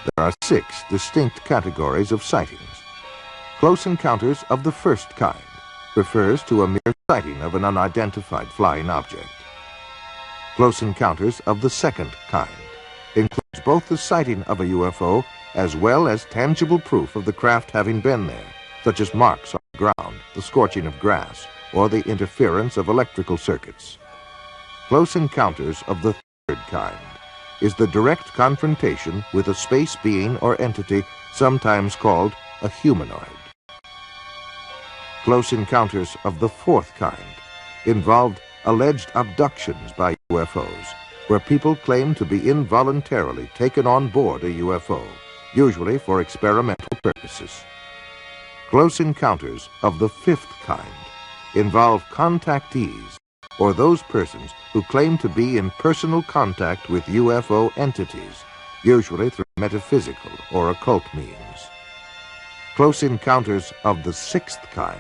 There are 6 distinct categories of sightings. Close encounters of the first kind refers to a mere sighting of an unidentified flying object. Close encounters of the second kind includes both the sighting of a UFO as well as tangible proof of the craft having been there, such as marks on the ground, the scorching of grass, or the interference of electrical circuits. Close encounters of the third kind is the direct confrontation with a space being or entity sometimes called a humanoid. Close encounters of the fourth kind involved alleged abductions by UFOs, where people claim to be involuntarily taken on board a UFO, usually for experimental purposes. Close encounters of the fifth kind involve contactees, or those persons who claim to be in personal contact with UFO entities, usually through metaphysical or occult means. Close encounters of the sixth kind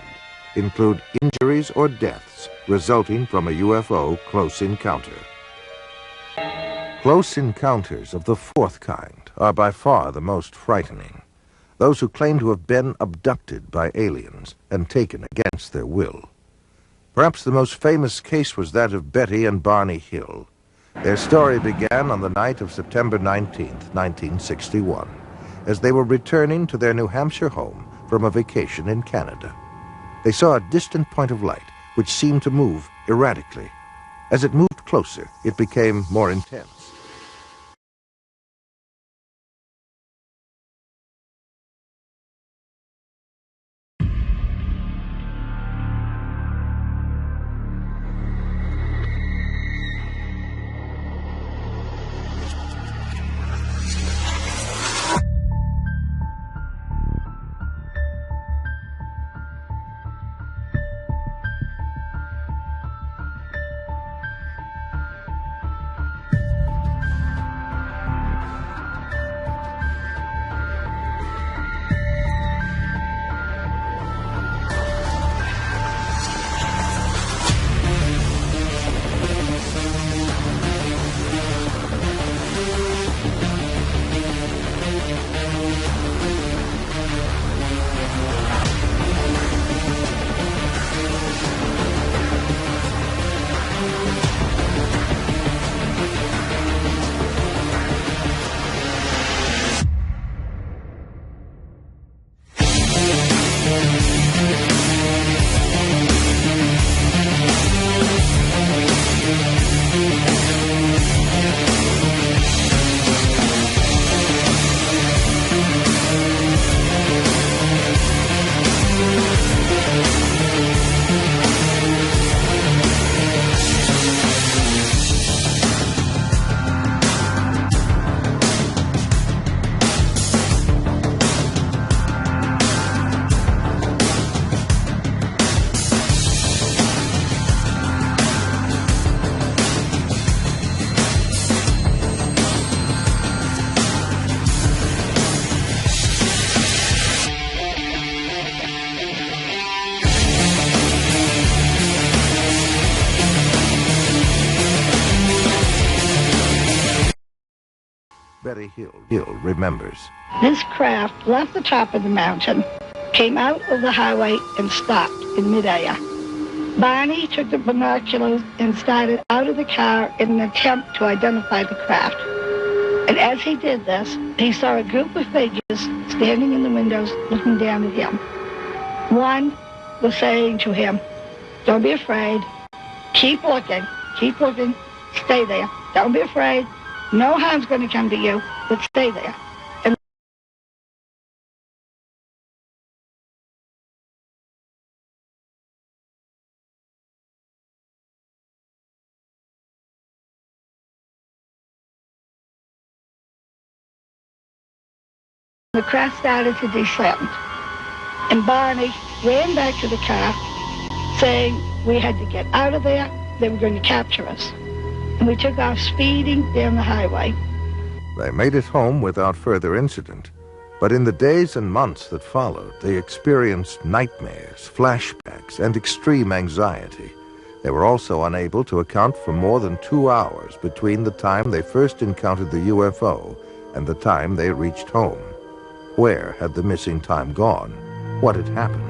include injuries or deaths resulting from a UFO close encounter. Close encounters of the fourth kind are by far the most frightening. Those who claim to have been abducted by aliens and taken against their will. Perhaps the most famous case was that of Betty and Barney Hill. Their story began on the night of September 19th, 1961, as they were returning to their New Hampshire home from a vacation in Canada. They saw a distant point of light which seemed to move erratically. As it moved closer, it became more intense. Betty Hill remembers. This craft left the top of the mountain, came out of the highway, and stopped in midair. Barney took the binoculars and started out of the car in an attempt to identify the craft. And as he did this, he saw a group of figures standing in the windows looking down at him. One was saying to him, "Don't be afraid. Keep looking, stay there. Don't be afraid. No harm's going to come to you, but stay there." And the craft started to descend. And Barney ran back to the car, saying we had to get out of there. They were going to capture us. And we took off speeding down the highway. They made it home without further incident, but in the days and months that followed, they experienced nightmares, flashbacks, and extreme anxiety. They were also unable to account for more than 2 hours between the time they first encountered the UFO and the time they reached home. Where had the missing time gone? What had happened?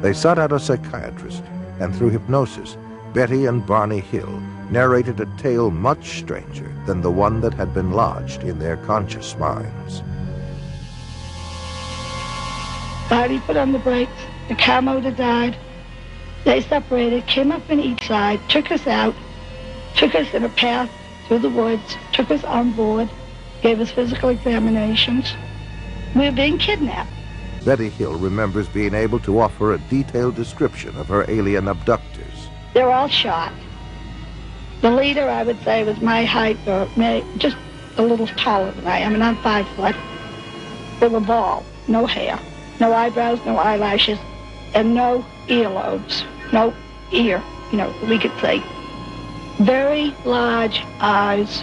They sought out a psychiatrist, and through hypnosis, Betty and Barney Hill narrated a tale much stranger than the one that had been lodged in their conscious minds. Barney put on the brakes, the car motor died. They separated, came up on each side, took us out, took us in a path through the woods, took us on board, gave us physical examinations. We were being kidnapped. Betty Hill remembers being able to offer a detailed description of her alien abductors. They were all shot. The leader, I would say, was my height, or just a little taller than I am, and I'm 5 foot. They were bald, no hair, no eyebrows, no eyelashes, and no earlobes, no ear, we could say. Very large eyes,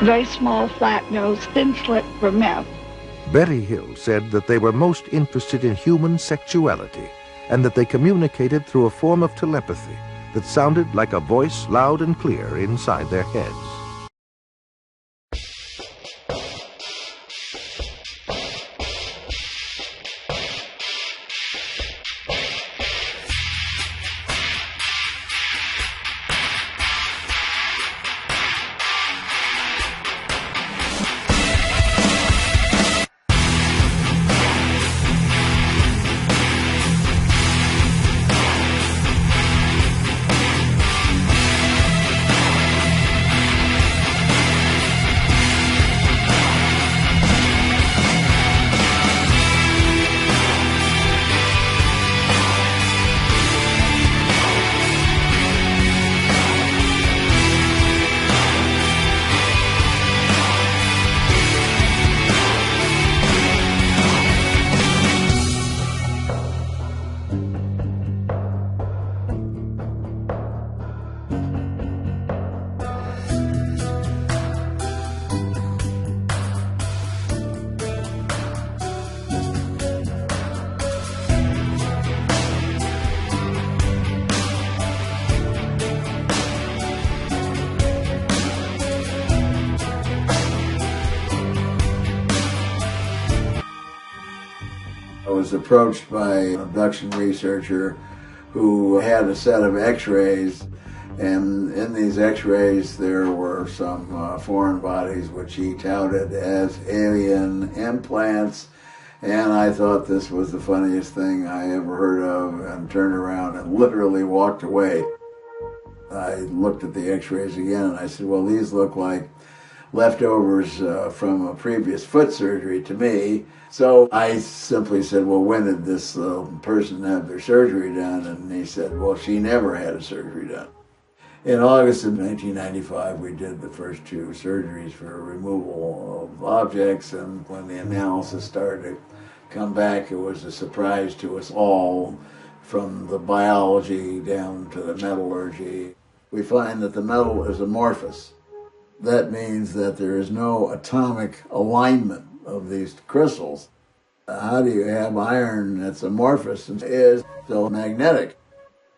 very small, flat nose, thin slit for mouth. Betty Hill said that they were most interested in human sexuality and that they communicated through a form of telepathy that sounded like a voice loud and clear inside their heads. I was approached by an abduction researcher who had a set of x-rays, and in these x-rays there were some foreign bodies which he touted as alien implants, and I thought this was the funniest thing I ever heard of, and turned around and literally walked away. I looked at the x-rays again and I said, well, these look like leftovers from a previous foot surgery to me. So I simply said, well, when did this person have their surgery done? And he said, well, she never had a surgery done. In August of 1995, we did the first 2 surgeries for removal of objects, and when the analysis started to come back, it was a surprise to us all, from the biology down to the metallurgy. We find that the metal is amorphous. That means that there is no atomic alignment of these crystals. How do you have iron that's amorphous and is still magnetic?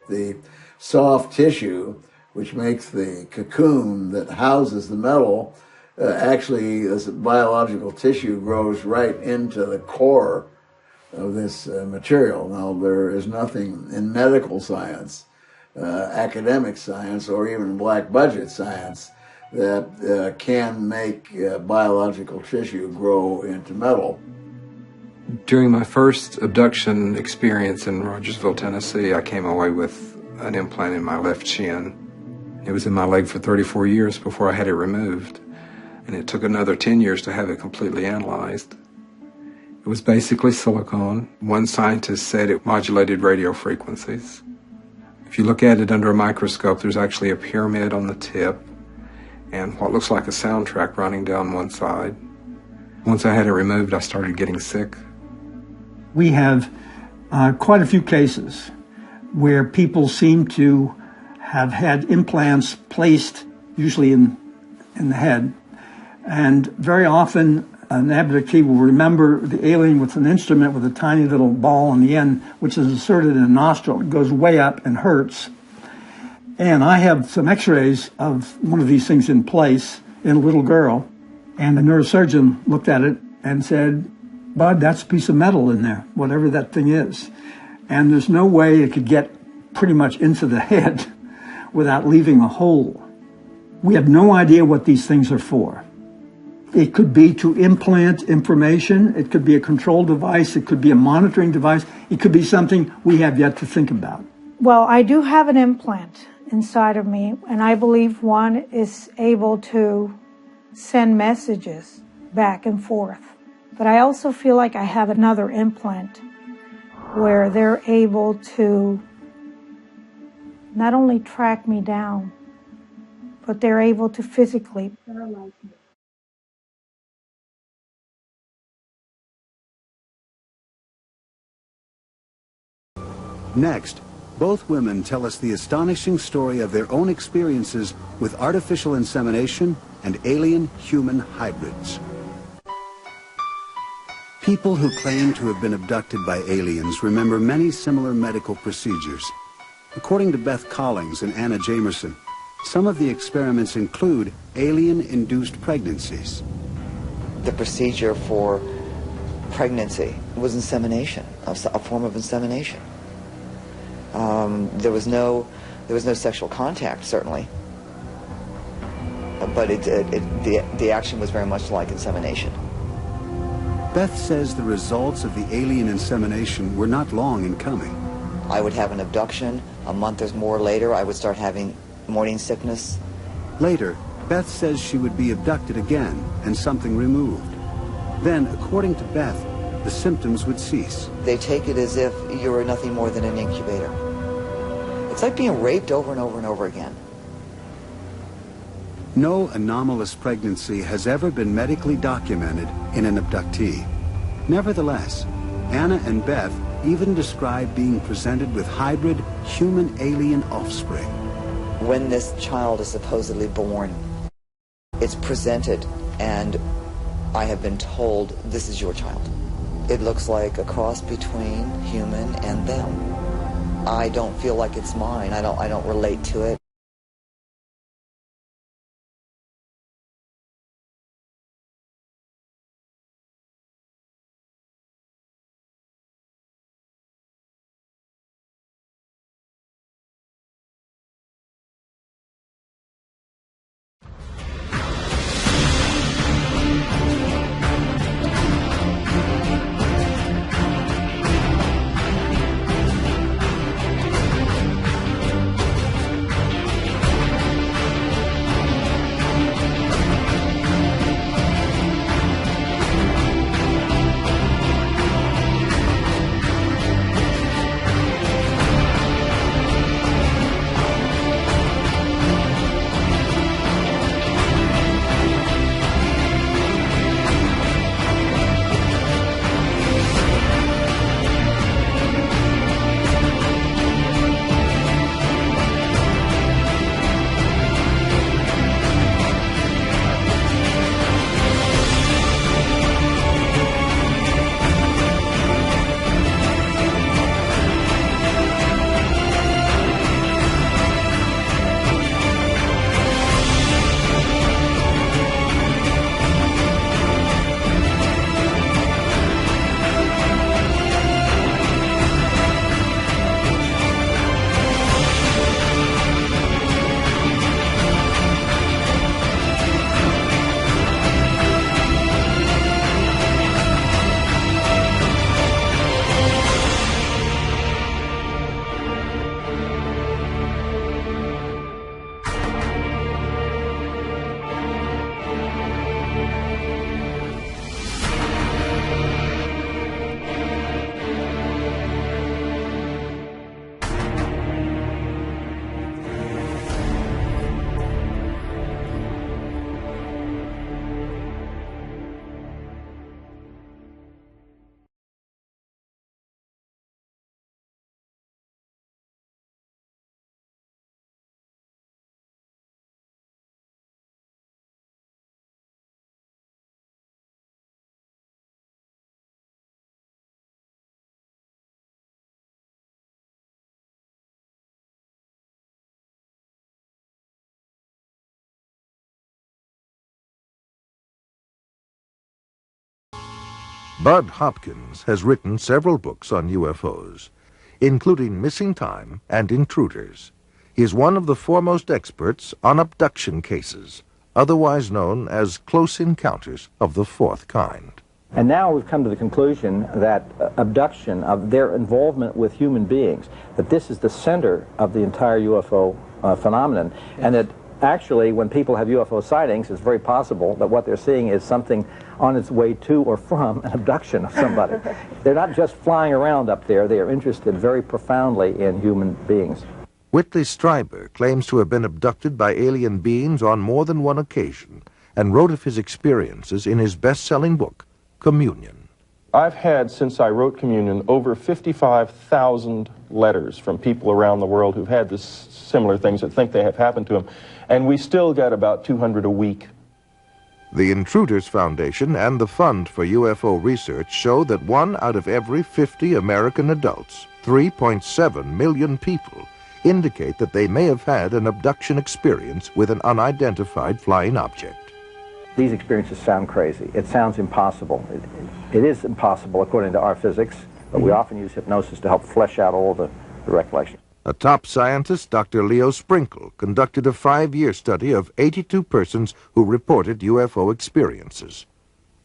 The soft tissue, which makes the cocoon that houses the metal, actually, as biological tissue, grows right into the core of this material. Now, there is nothing in medical science, academic science, or even black budget science that can make biological tissue grow into metal. During my first abduction experience in Rogersville, Tennessee, I came away with an implant in my left shin. It was in my leg for 34 years before I had it removed, and it took another 10 years to have it completely analyzed. It was basically silicone. One scientist said it modulated radio frequencies. If you look at it under a microscope, there's actually a pyramid on the tip and what looks like a soundtrack running down one side. Once I had it removed, I started getting sick. We have quite a few cases where people seem to have had implants placed, usually in the head, and very often an abductee will remember the alien with an instrument with a tiny little ball on the end, which is inserted in a nostril. It goes way up and hurts. And I have some x-rays of one of these things in place in a little girl, and the neurosurgeon looked at it and said, "Bud, that's a piece of metal in there, whatever that thing is." And there's no way it could get pretty much into the head without leaving a hole. We have no idea what these things are for. It could be to implant information. It could be a control device. It could be a monitoring device. It could be something we have yet to think about. Well, I do have an implant inside of me, and I believe one is able to send messages back and forth. But I also feel like I have another implant where they're able to not only track me down, but they're able to physically paralyze me. Next, both women tell us the astonishing story of their own experiences with artificial insemination and alien-human hybrids. People who claim to have been abducted by aliens remember many similar medical procedures. According to Beth Collings and Anna Jamerson, some of the experiments include alien-induced pregnancies. The procedure for pregnancy was insemination, a form of insemination. There was no sexual contact, certainly, but the action was very much like insemination. Beth says the results of the alien insemination were not long in coming. I would have an abduction. A month or more later, I would start having morning sickness. Later, Beth says she would be abducted again and something removed. Then, according to Beth, the symptoms would cease. They take it as if you were nothing more than an incubator. It's like being raped over and over and over again. No anomalous pregnancy has ever been medically documented in an abductee. Nevertheless, Anna and Beth even describe being presented with hybrid human-alien offspring. When this child is supposedly born, it's presented, and I have been told, this is your child. It looks like a cross between human and them. I don't feel like it's mine. I don't relate to it. Bud Hopkins has written several books on UFOs, including Missing Time and Intruders. He is one of the foremost experts on abduction cases, otherwise known as close encounters of the fourth kind. And now we've come to the conclusion that abduction, of their involvement with human beings, that this is the center of the entire UFO phenomenon, and that actually when people have UFO sightings, it's very possible that what they're seeing is something on its way to or from an abduction of somebody. They're not just flying around up there, they are interested very profoundly in human beings. Whitley Strieber claims to have been abducted by alien beings on more than one occasion and wrote of his experiences in his best-selling book, Communion. I've had, since I wrote Communion, over 55,000 letters from people around the world who've had this similar things that think they have happened to them, and we still get about 200 a week. The Intruders Foundation and the Fund for UFO Research show that 1 out of every 50 American adults, 3.7 million people, indicate that they may have had an abduction experience with an unidentified flying object. These experiences sound crazy. It sounds impossible. It is impossible according to our physics, but we often use hypnosis to help flesh out all the recollection. A top scientist, Dr. Leo Sprinkle, conducted a 5-year study of 82 persons who reported UFO experiences.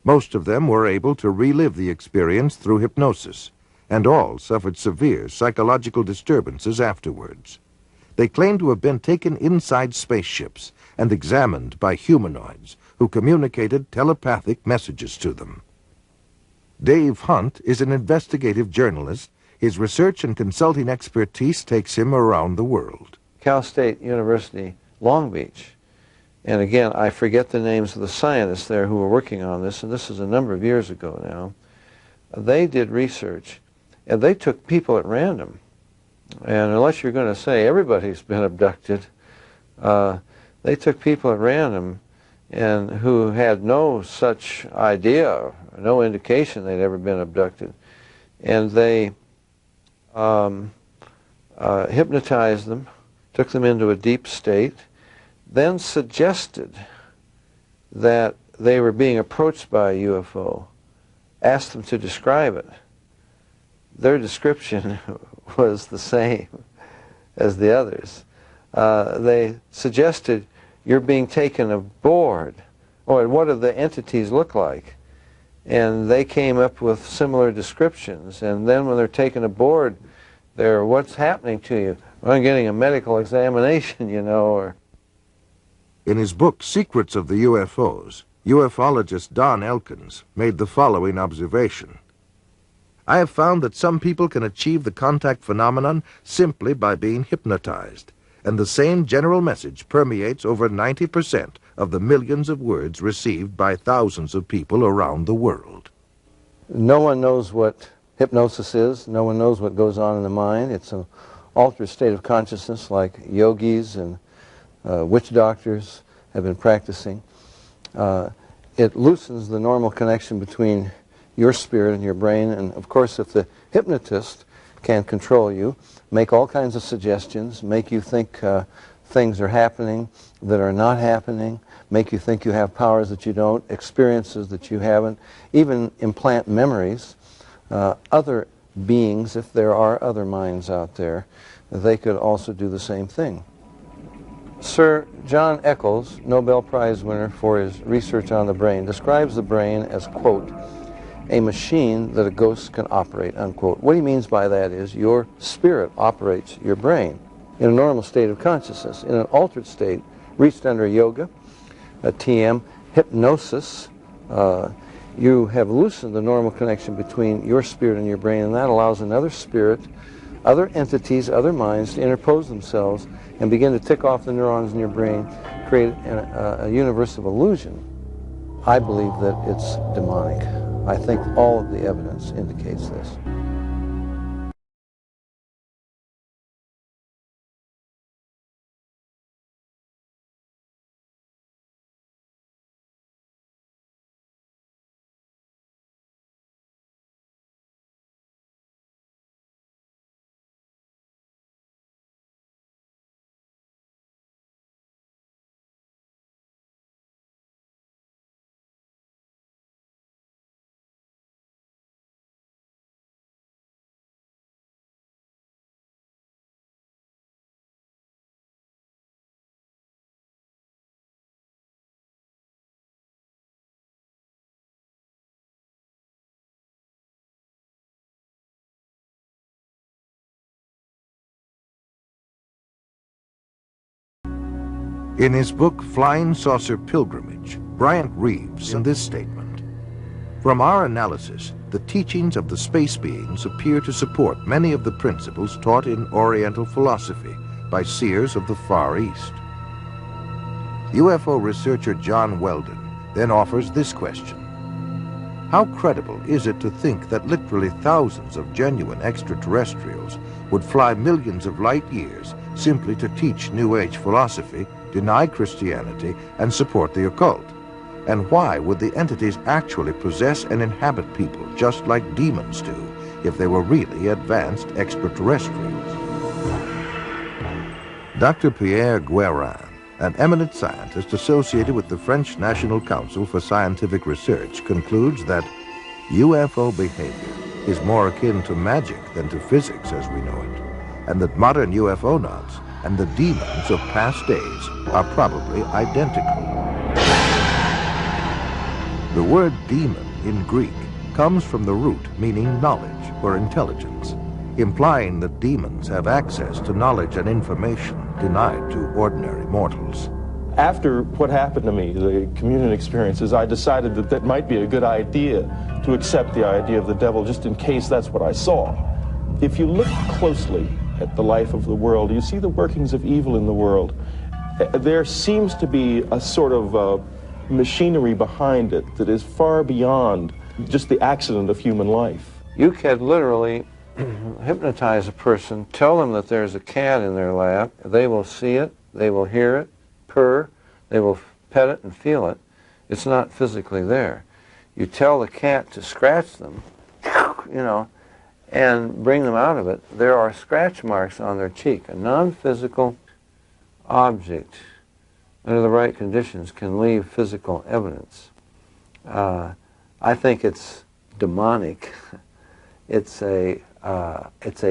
Most of them were able to relive the experience through hypnosis, and all suffered severe psychological disturbances afterwards. They claimed to have been taken inside spaceships and examined by humanoids who communicated telepathic messages to them. Dave Hunt is an investigative journalist. His research and consulting expertise takes him around the world. Cal State University, Long Beach. And again, I forget the names of the scientists there who were working on this, and this is a number of years ago now. They did research, and they took people at random. And unless you're going to say everybody's been abducted, they took people at random and who had no such idea, no indication they'd ever been abducted. And they hypnotized them, took them into a deep state, then suggested that they were being approached by a UFO, asked them to describe it. Their description was the same as the others. They suggested you're being taken aboard, or what do the entities look like? And they came up with similar descriptions. And then when they're taken aboard, they're, what's happening to you? Well, I'm getting a medical examination, you know. Or in his book, Secrets of the UFOs, ufologist Don Elkins made the following observation. I have found that some people can achieve the contact phenomenon simply by being hypnotized, and the same general message permeates over 90% of the millions of words received by thousands of people around the world. no one knows what hypnosis is. No one knows what goes on in the mind. It's an altered state of consciousness like yogis and witch doctors have been practicing. It loosens the normal connection between your spirit and your brain, and of course if the hypnotist can control you, make all kinds of suggestions, make you think things are happening that are not happening, make you think you have powers that you don't, experiences that you haven't, even implant memories. Other beings, if there are other minds out there, they could also do the same thing. Sir John Eccles, Nobel Prize winner for his research on the brain, describes the brain as, quote, a machine that a ghost can operate, unquote. What he means by that is your spirit operates your brain in a normal state of consciousness. In an altered state, reached under yoga, a TM, hypnosis, you have loosened the normal connection between your spirit and your brain, and that allows another spirit, other entities, other minds to interpose themselves and begin to tick off the neurons in your brain, create a universe of illusion. I believe that it's demonic. I think all of the evidence indicates this. In his book, Flying Saucer Pilgrimage, Bryant Reeves in this statement: "From our analysis, the teachings of the space beings appear to support many of the principles taught in Oriental philosophy by seers of the Far East." UFO researcher John Weldon then offers this question: how credible is it to think that literally thousands of genuine extraterrestrials would fly millions of light years simply to teach New Age philosophy, deny Christianity, and support the occult? And why would the entities actually possess and inhabit people just like demons do if they were really advanced extraterrestrials? Dr. Pierre Guérin, an eminent scientist associated with the French National Council for Scientific Research, concludes that UFO behavior is more akin to magic than to physics as we know it, and that modern UFOnauts and the demons of past days are probably identical. The word demon in Greek comes from the root meaning knowledge or intelligence, implying that demons have access to knowledge and information denied to ordinary mortals. After what happened to me, the communion experiences, I decided that that might be a good idea to accept the idea of the devil just in case that's what I saw. If you look closely at the life of the world, you see the workings of evil in the world. There seems to be a sort of machinery behind it that is far beyond just the accident of human life. You can literally hypnotize a person, tell them that there's a cat in their lap, they will see it, they will hear it, purr, they will pet it and feel it. It's not physically there. You tell the cat to scratch them, and bring them out of it. There are scratch marks on their cheek. A non-physical object, under the right conditions, can leave physical evidence. I think it's demonic. It's a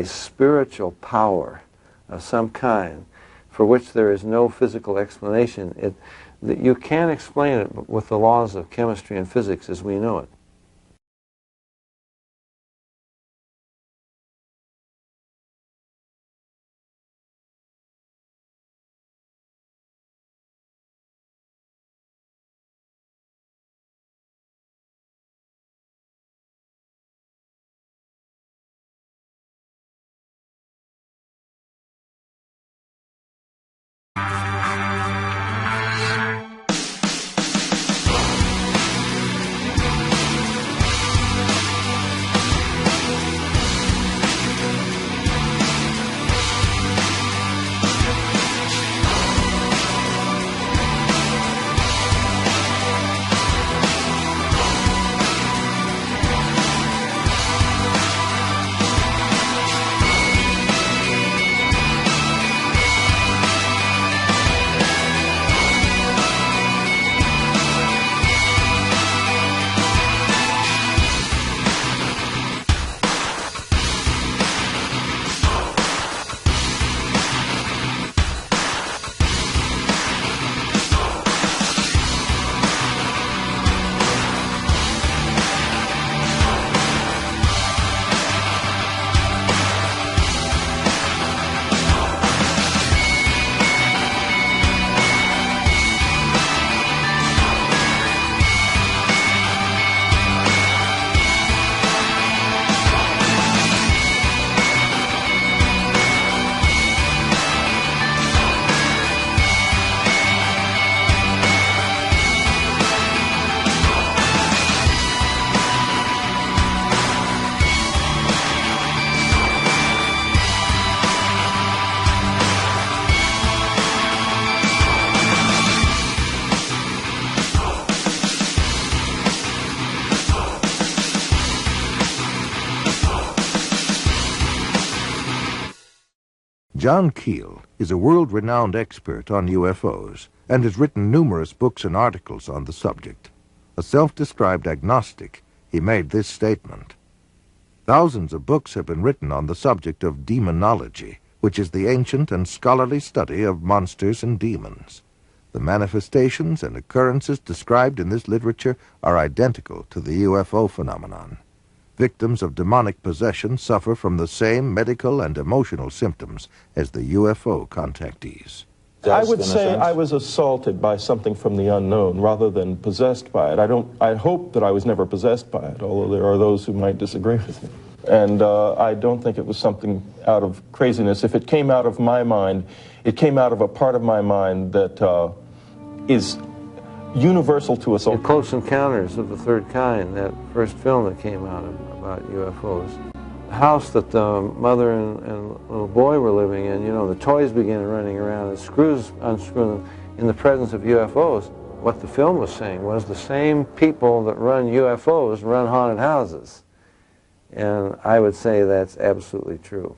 spiritual power of some kind for which there is no physical explanation. You can't explain it with the laws of chemistry and physics as we know it. John Keel is a world-renowned expert on UFOs and has written numerous books and articles on the subject. A self-described agnostic, he made this statement: "Thousands of books have been written on the subject of demonology, which is the ancient and scholarly study of monsters and demons. The manifestations and occurrences described in this literature are identical to the UFO phenomenon. Victims of demonic possession suffer from the same medical and emotional symptoms as the UFO contactees." I would say I was assaulted by something from the unknown rather than possessed by it. I hope that I was never possessed by it, although there are those who might disagree with me. And I don't think it was something out of craziness. If it came out of my mind, it came out of a part of my mind that is universal to us all. Close Encounters of the Third Kind, that first film that came out about UFOs. The house that the mother and little boy were living in, you know, the toys began running around and screws unscrewing in the presence of UFOs. What the film was saying was the same people that run UFOs run haunted houses. And I would say that's absolutely true.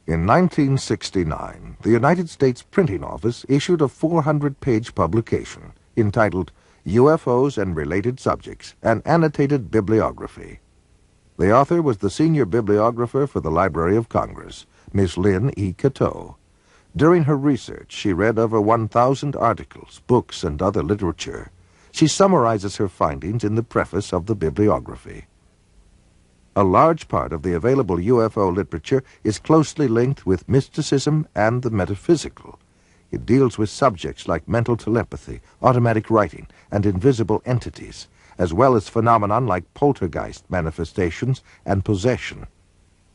In 1969, the United States Printing Office issued a 400-page publication entitled UFOs and Related Subjects, an Annotated Bibliography. The author was the senior bibliographer for the Library of Congress, Miss Lynn E. Cateau. During her research, she read over 1,000 articles, books, and other literature. She summarizes her findings in the preface of the bibliography. A large part of the available UFO literature is closely linked with mysticism and the metaphysical. It deals with subjects like mental telepathy, automatic writing, and invisible entities, as well as phenomena like poltergeist manifestations and possession.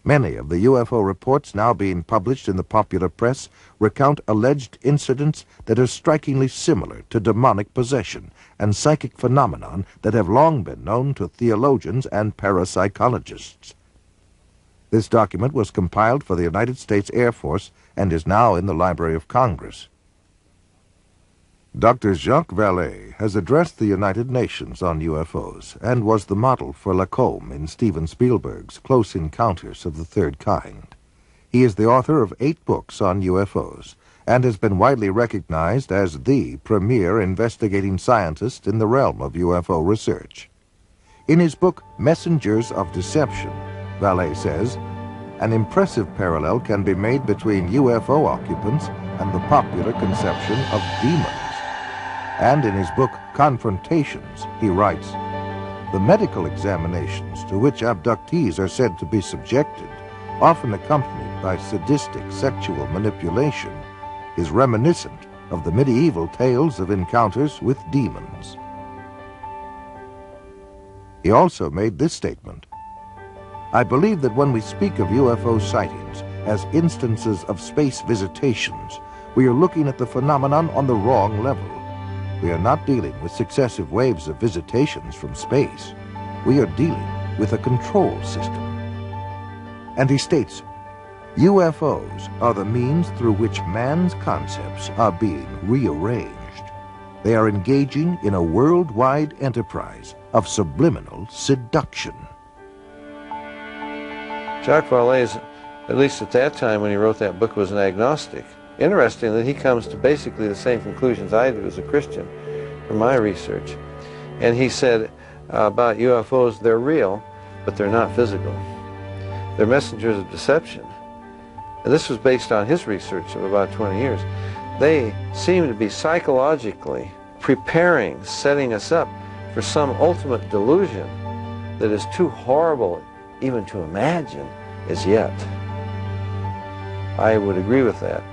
Many of the UFO reports now being published in the popular press recount alleged incidents that are strikingly similar to demonic possession and psychic phenomenon that have long been known to theologians and parapsychologists. This document was compiled for the United States Air Force and is now in the Library of Congress. Dr. Jacques Vallée has addressed the United Nations on UFOs and was the model for Lacombe in Steven Spielberg's Close Encounters of the Third Kind. He is the author of 8 books on UFOs and has been widely recognized as the premier investigating scientist in the realm of UFO research. In his book, Messengers of Deception, Vallée says, an impressive parallel can be made between UFO occupants and the popular conception of demons. And in his book, Confrontations, he writes, the medical examinations to which abductees are said to be subjected, often accompanied by sadistic sexual manipulation, is reminiscent of the medieval tales of encounters with demons. He also made this statement, I believe that when we speak of UFO sightings as instances of space visitations, we are looking at the phenomenon on the wrong level. We are not dealing with successive waves of visitations from space. We are dealing with a control system. And he states, UFOs are the means through which man's concepts are being rearranged. They are engaging in a worldwide enterprise of subliminal seduction. Jacques Vallée, at least at that time when he wrote that book, was an agnostic. Interesting that he comes to basically the same conclusions I do as a Christian from my research. And he said about UFOs, they're real, but they're not physical. They're messengers of deception. and this was based on his research of about 20 years, they seem to be psychologically preparing, setting us up for some ultimate delusion that is too horrible even to imagine as yet. I would agree with that.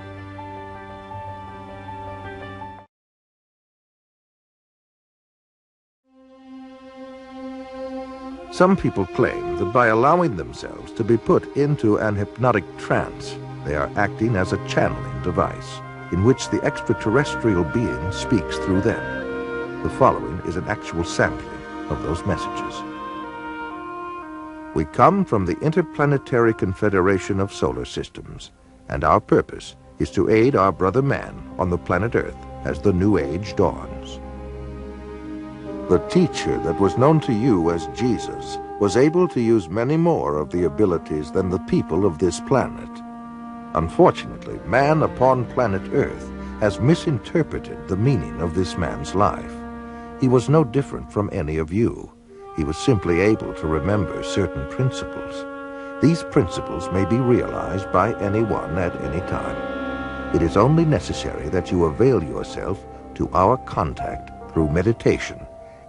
Some people claim that by allowing themselves to be put into an hypnotic trance, they are acting as a channeling device in which the extraterrestrial being speaks through them. The following is an actual sampling of those messages. We come from the Interplanetary Confederation of Solar Systems, and our purpose is to aid our brother man on the planet Earth as the new age dawns. The teacher that was known to you as Jesus was able to use many more of the abilities than the people of this planet. Unfortunately, man upon planet Earth has misinterpreted the meaning of this man's life. He was no different from any of you. He was simply able to remember certain principles. These principles may be realized by anyone at any time. It is only necessary that you avail yourself to our contact through meditation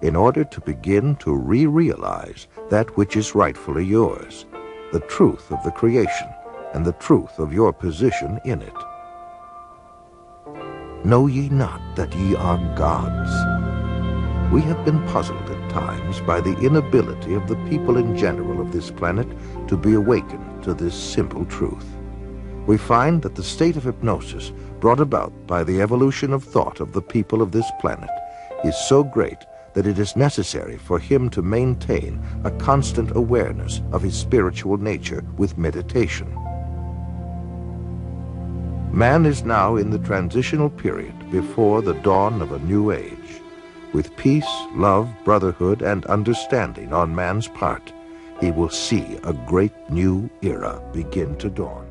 in order to begin to re-realize that which is rightfully yours, the truth of the creation and the truth of your position in it. Know ye not that ye are gods? We have been puzzled at times by the inability of the people in general of this planet to be awakened to this simple truth. We find that the state of hypnosis brought about by the evolution of thought of the people of this planet is so great that it is necessary for him to maintain a constant awareness of his spiritual nature with meditation. Man is now in the transitional period before the dawn of a new age. With peace, love, brotherhood, and understanding on man's part, he will see a great new era begin to dawn.